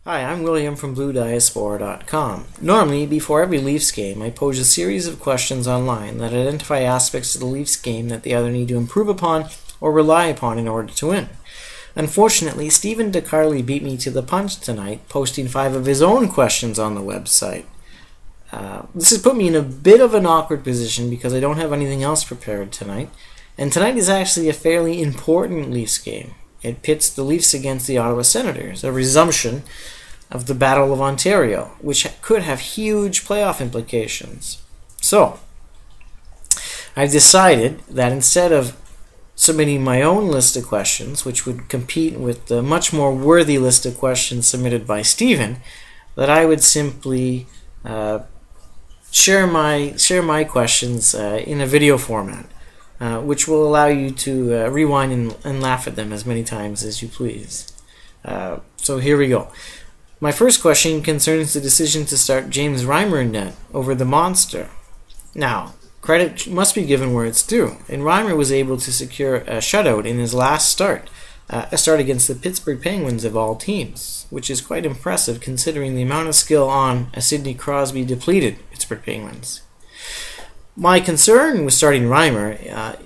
Hi, I'm William from BlueDiaspora.com. Normally, before every Leafs game, I pose a series of questions online that identify aspects of the Leafs game that they either need to improve upon or rely upon in order to win. Unfortunately, Stephen DeCarly beat me to the punch tonight, posting 5 of his own questions on the website. This has put me in a bit of an awkward position because I don't have anything else prepared tonight, and tonight is actually a fairly important Leafs game. It pits the Leafs against the Ottawa Senators, a resumption of the Battle of Ontario, which could have huge playoff implications. So, I've decided that instead of submitting my own list of questions, which would compete with the much more worthy list of questions submitted by Stephen, that I would simply share my questions in a video format. Which will allow you to rewind and laugh at them as many times as you please. So here we go. My first question concerns the decision to start James Reimer in net over the Monster. Now, credit must be given where it's due, and Reimer was able to secure a shutout in his last start, a start against the Pittsburgh Penguins of all teams, which is quite impressive considering the amount of skill on a Sidney Crosby depleted Pittsburgh Penguins. My concern with starting Reimer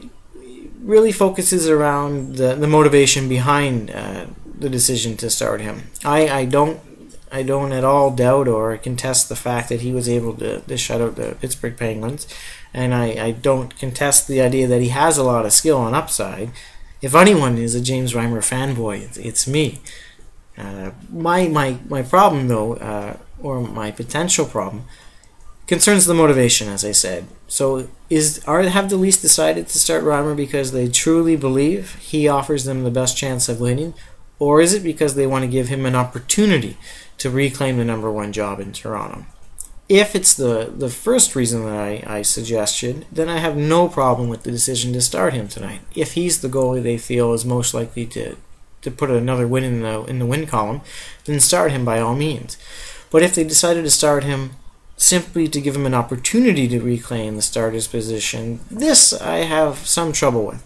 really focuses around the motivation behind the decision to start him. I don't at all doubt or contest the fact that he was able to shut out the Pittsburgh Penguins, and I don't contest the idea that he has a lot of skill on upside. If anyone is a James Reimer fanboy, it's me. My problem though, or my potential problem, concerns the motivation, as I said. So, have the Leafs decided to start Reimer because they truly believe he offers them the best chance of winning, or is it because they want to give him an opportunity to reclaim the #1 job in Toronto? If it's the first reason that I suggested, then I have no problem with the decision to start him tonight. If he's the goalie they feel is most likely to put another win in the win column, then start him by all means. But if they decided to start him simply to give him an opportunity to reclaim the starter's position, this I have some trouble with.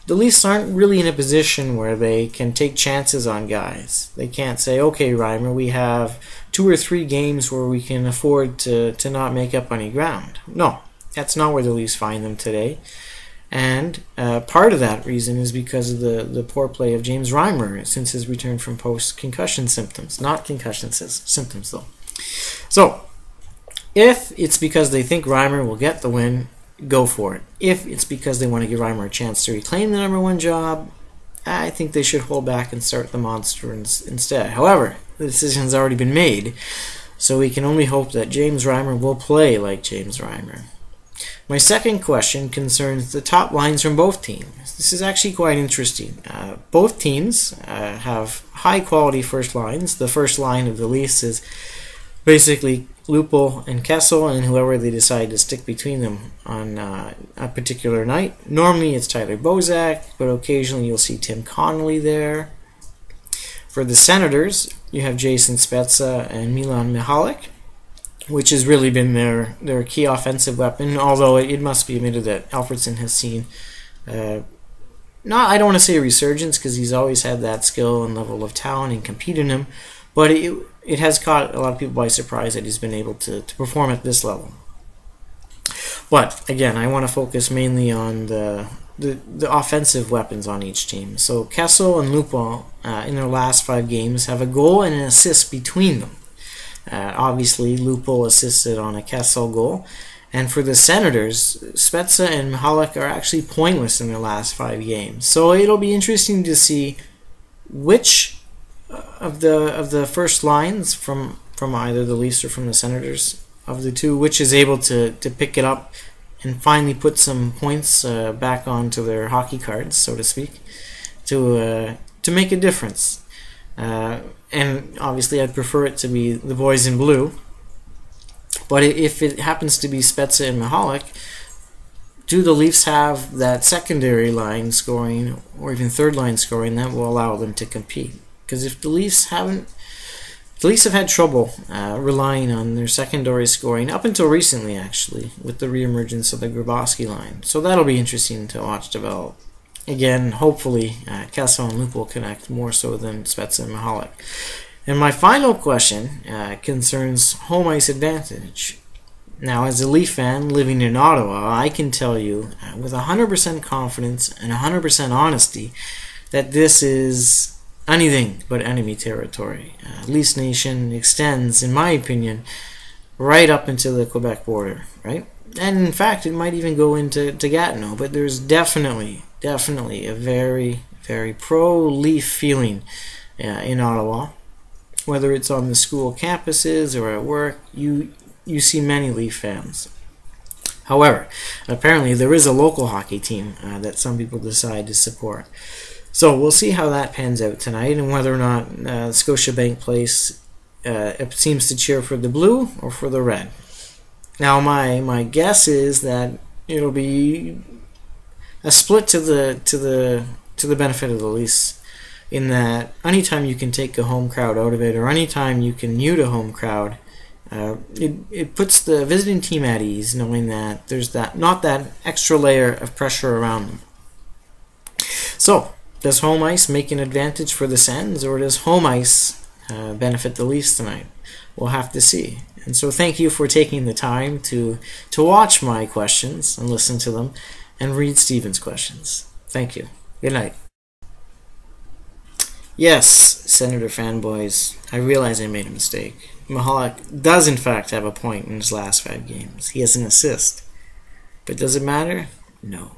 The Leafs aren't really in a position where they can take chances on guys. They can't say, okay, Reimer, we have 2 or 3 games where we can afford to not make up any ground. No, that's not where the Leafs find them today. And part of that reason is because of the poor play of James Reimer since his return from post-concussion symptoms. Not concussion symptoms, though. So, if it's because they think Reimer will get the win, go for it. If it's because they want to give Reimer a chance to reclaim the #1 job, I think they should hold back and start the Monster instead. However, the decision's already been made, so we can only hope that James Reimer will play like James Reimer. My second question concerns the top lines from both teams. This is actually quite interesting. Both teams have high-quality first lines. The first line of the Leafs is basically Lupul and Kessel, and whoever they decide to stick between them on a particular night. Normally it's Tyler Bozak, but occasionally you'll see Tim Connolly there. For the Senators, you have Jason Spezza and Milan Michalek, which has really been their key offensive weapon, although it must be admitted that Alfredsson has seen, I don't want to say a resurgence, because he's always had that skill and level of talent and compete in him, but it has caught a lot of people by surprise that he's been able to perform at this level. But again, I want to focus mainly on the offensive weapons on each team. So Kessel and Lupul in their last 5 games have a goal and an assist between them. Obviously, Lupul assisted on a Kessel goal. And for the Senators, Spezza and Michalek are actually pointless in their last 5 games. So it'll be interesting to see which of the first lines from either the Leafs or from the Senators, of the two, which is able to pick it up and finally put some points back onto their hockey cards, so to speak, to make a difference. And obviously I'd prefer it to be the boys in blue, but if it happens to be Spezza and Michalek, do the Leafs have that secondary line scoring or even third line scoring that will allow them to compete? Because if the Leafs have had trouble relying on their secondary scoring up until recently, actually, with the reemergence of the Grabowski line. So that'll be interesting to watch develop. Again, hopefully, Kessel and Lupul connect more so than Spezza and Michalek. And my final question concerns home ice advantage. Now, as a Leaf fan living in Ottawa, I can tell you with 100% confidence and 100% honesty that this is anything but enemy territory. Leafs Nation extends, in my opinion, right up into the Quebec border, right? And in fact, it might even go into Gatineau, but there's definitely a very, very pro-Leaf feeling in Ottawa. Whether it's on the school campuses or at work, you see many Leaf fans. However, apparently there is a local hockey team that some people decide to support. So we'll see how that pans out tonight, and whether or not Scotiabank Place seems to cheer for the blue or for the red. Now, my guess is that it'll be a split to the benefit of the Leafs, in that anytime you can take a home crowd out of it, or anytime you can mute a home crowd, it puts the visiting team at ease, knowing that there's not that extra layer of pressure around them. So, does home ice make an advantage for the Sens, or does home ice benefit the Leafs tonight? We'll have to see. And so thank you for taking the time to watch my questions and listen to them and read Steven's questions. Thank you. Good night. Yes, Senator fanboys, I realize I made a mistake. Michalek does in fact have a point in his last 5 games. He has an assist. But does it matter? No.